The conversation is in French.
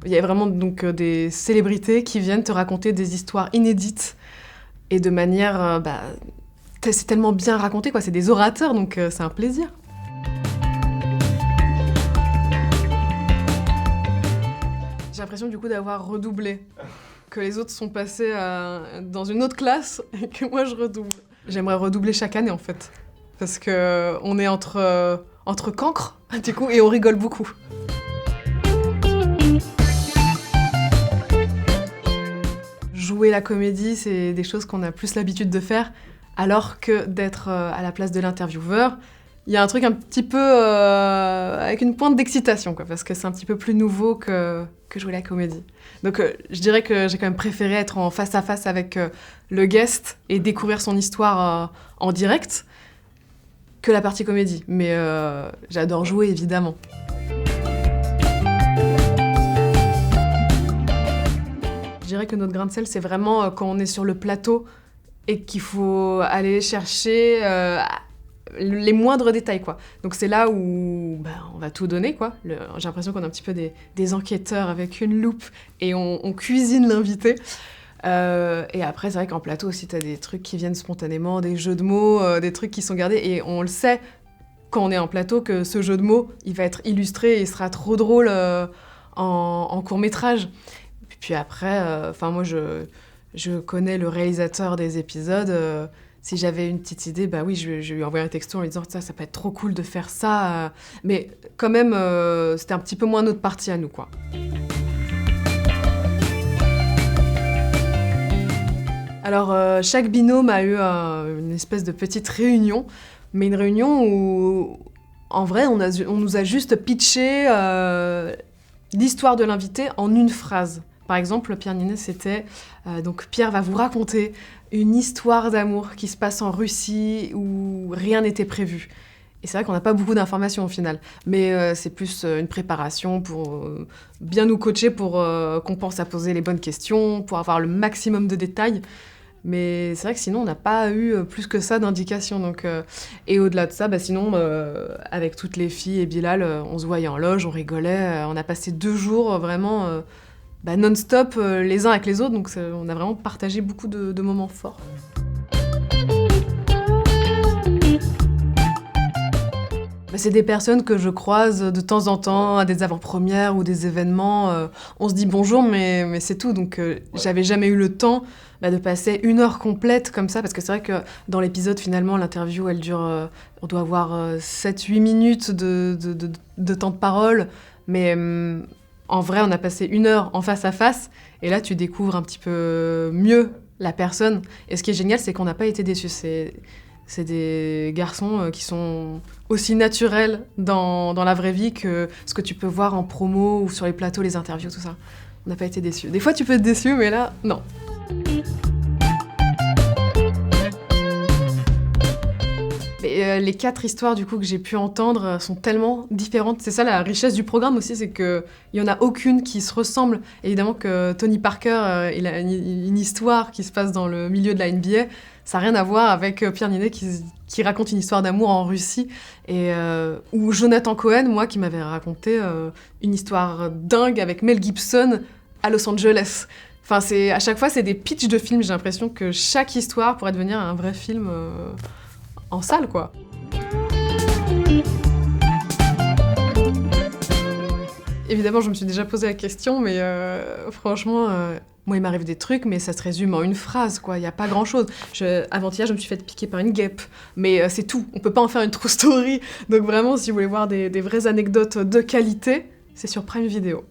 Il y a vraiment donc des célébrités qui viennent te raconter des histoires inédites et de manière... c'est tellement bien raconté, quoi. C'est des orateurs, donc c'est un plaisir. J'ai l'impression du coup d'avoir redoublé, que les autres sont passés dans une autre classe et que moi je redouble. J'aimerais redoubler chaque année en fait, parce que on est entre cancres du coup et on rigole beaucoup. Jouer la comédie, c'est des choses qu'on a plus l'habitude de faire, alors que d'être à la place de l'intervieweur, il y a un truc un petit peu avec une pointe d'excitation, quoi, parce que c'est un petit peu plus nouveau que jouer la comédie. Donc je dirais que j'ai quand même préféré être en face à face avec le guest et découvrir son histoire en direct que la partie comédie. Mais j'adore jouer, évidemment. Je dirais que notre grain de sel, c'est vraiment quand on est sur le plateau et qu'il faut aller chercher les moindres détails, quoi. Donc c'est là où on va tout donner, quoi. J'ai l'impression qu'on est un petit peu des enquêteurs avec une loupe et on cuisine l'invité. Et après, c'est vrai qu'en plateau aussi, t'as des trucs qui viennent spontanément, des jeux de mots, des trucs qui sont gardés. Et on le sait, quand on est en plateau, que ce jeu de mots, il va être illustré et il sera trop drôle en court-métrage. Puis après, moi, je connais le réalisateur des épisodes. Si j'avais une petite idée, oui, je lui envoie un texto en lui disant « ça peut être trop cool de faire ça ». Mais quand même, c'était un petit peu moins notre partie à nous, quoi. Alors, chaque binôme a eu une espèce de petite réunion, mais une réunion où, en vrai, on nous a juste pitché l'histoire de l'invité en une phrase. Par exemple, Pierre Ninet, c'était donc Pierre va vous raconter une histoire d'amour qui se passe en Russie où rien n'était prévu. Et c'est vrai qu'on n'a pas beaucoup d'informations au final, mais c'est plus une préparation pour bien nous coacher pour qu'on pense à poser les bonnes questions, pour avoir le maximum de détails. Mais c'est vrai que sinon, on n'a pas eu plus que ça d'indications. Donc, et au-delà de ça, sinon, avec toutes les filles et Bilal, on se voyait en loge, on rigolait. On a passé 2 jours vraiment non-stop les uns avec les autres. Donc on a vraiment partagé beaucoup de moments forts. C'est des personnes que je croise de temps en temps à des avant-premières ou des événements. On se dit bonjour, mais c'est tout. Donc j'avais jamais eu le temps de passer 1 heure complète comme ça, parce que c'est vrai que dans l'épisode, finalement, l'interview, elle dure... on doit avoir 7-8 minutes de temps de parole, mais en vrai, on a passé 1 heure en face à face, et là, tu découvres un petit peu mieux la personne. Et ce qui est génial, c'est qu'on n'a pas été déçus. C'est des garçons qui sont aussi naturels dans la vraie vie que ce que tu peux voir en promo ou sur les plateaux, les interviews, tout ça. On n'a pas été déçus. Des fois, tu peux être déçu, mais là, non. Et les 4 histoires du coup que j'ai pu entendre sont tellement différentes. C'est ça la richesse du programme aussi, c'est qu'il n'y en a aucune qui se ressemble. Évidemment que Tony Parker, il a une histoire qui se passe dans le milieu de la NBA. Ça n'a rien à voir avec Pierre Ninet qui raconte une histoire d'amour en Russie. Ou Jonathan Cohen, moi, qui m'avait raconté une histoire dingue avec Mel Gibson à Los Angeles. Enfin, à chaque fois, c'est des pitchs de films. J'ai l'impression que chaque histoire pourrait devenir un vrai film en salle, quoi. Évidemment, je me suis déjà posé la question, mais franchement, moi, il m'arrive des trucs, mais ça se résume en une phrase, quoi. Il n'y a pas grand-chose. Avant-hier, je me suis fait piquer par une guêpe, mais c'est tout. On peut pas en faire une true story. Donc vraiment, si vous voulez voir des vraies anecdotes de qualité, c'est sur Prime Video.